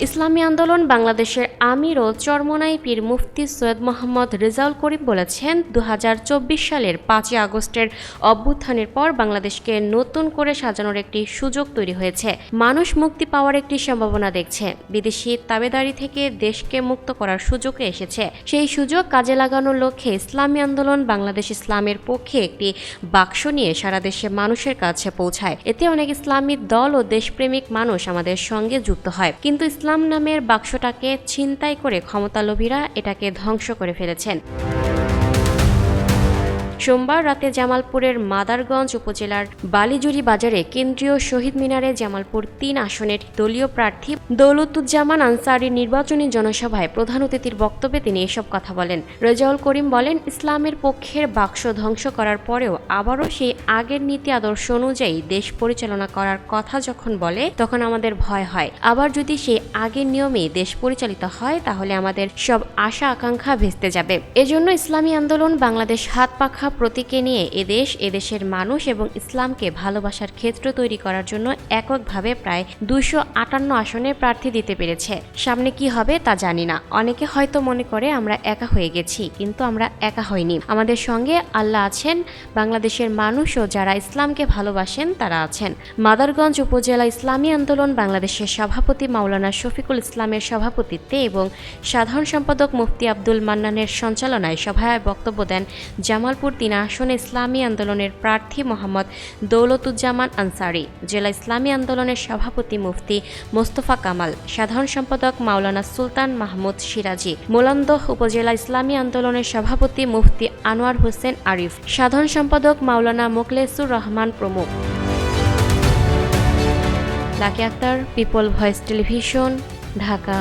ইসলামী আন্দোলন বাংলাদেশের আমির ও চরমোনাই পীর মুফতি সৈয়দ মোহাম্মদ রেজাউল করিম বলেছেন, ২০২৪ সালের ৫ই আগস্টের অভ্যুত্থানের পর বাংলাদেশকে নতুন করে সাজানোর একটি সুযোগ তৈরি হয়েছে। মানুষ মুক্তি পাওয়ার একটি সম্ভাবনা দেখছে। বিদেশি তাবেদারি থেকে দেশকে মুক্ত করার সুযোগ এসেছে। সেই সুযোগ কাজে লাগানোর লক্ষ্যে ইসলামী আন্দোলন বাংলাদেশ ইসলামের পক্ষে একটি বাক্স নিয়ে সারা দেশে মানুষের কাছে পৌঁছায়। এতে অনেক ইসলামী দল ও দেশপ্রেমিক মানুষ আমাদের সঙ্গে যুক্ত হয়। কিন্তু ইসলাম নামের বাক্সটাকে ছিনতাই করে ক্ষমতালোভীরা এটাকে ধ্বংস করে ফেলেছেন। সোমবার রাতে জামালপুরের মাদারগঞ্জ উপজেলার বালিজুরি বাজারে কেন্দ্রীয় শহীদ মিনারে জামালপুর ৩ আসনের দলীয় প্রার্থী দৌলতুজ্জামান আনসারীর নির্বাচনী জনসভায় প্রধান অতিথির বক্তব্যে তিনি এসব কথা বলেন। রেজাউল করিম বলেন, ইসলামের পক্ষের বাক্স ধ্বংস করার পরেও আবারও সেই আগের নীতি আদর্শ অনুযায়ী দেশ পরিচালনা করার কথা যখন বলে তখন আমাদের ভয় হয়। আবার যদি সেই আগের নিয়মেই দেশ পরিচালিত হয় তাহলে আমাদের সব আশা আকাঙ্ক্ষা ভেস্তে যাবে। এজন্য ইসলামী আন্দোলন বাংলাদেশ হাত পাখা প্রতীকে নিয়ে এদেশের মানুষ এবং ইসলামকে ভালোবাসার ক্ষেত্র তৈরি করার জন্য এককভাবে প্রায় ২৫৮ আসনে প্রার্থী দিতে পেরেছে। সামনে কি হবে তা জানি না। অনেকে হয়তো মনে করে আমরা একা হয়ে গেছি, কিন্তু আমরা একা হইনি। আমাদের সঙ্গে আল্লাহ আছেন। বাংলাদেশের মানুষ ও যারা ইসলামকে ভালোবাসেন তারা আছেন। মাদারগঞ্জ উপজেলা ইসলামী আন্দোলন বাংলাদেশের সভাপতি মাওলানা শফিকুল ইসলামের সভাপতিত্বে এবং সাধারণ সম্পাদক মুফতি আব্দুল মান্নানের সঞ্চালনায় সভায় বক্তব্য দেন জামালপুর ৩ আসনে ইসলামী আন্দোলনের প্রার্থী মোহাম্মদ দৌলতুজ্জামান আনসারী, জেলা ইসলামী আন্দোলনের সভাপতি মুফতি মোস্তফা কামাল, সাধারণ সম্পাদক মাওলানা সুলতান মাহমুদ সিরাজি, মোলান্দহ উপজেলা ইসলামী আন্দোলনের সভাপতি মুফতি আনোয়ার হোসেন আরিফ, সাধারণ সম্পাদক মাওলানা মোখলেসুর রহমান প্রমুখ। Lucky Akter, people voice television, Dhaka.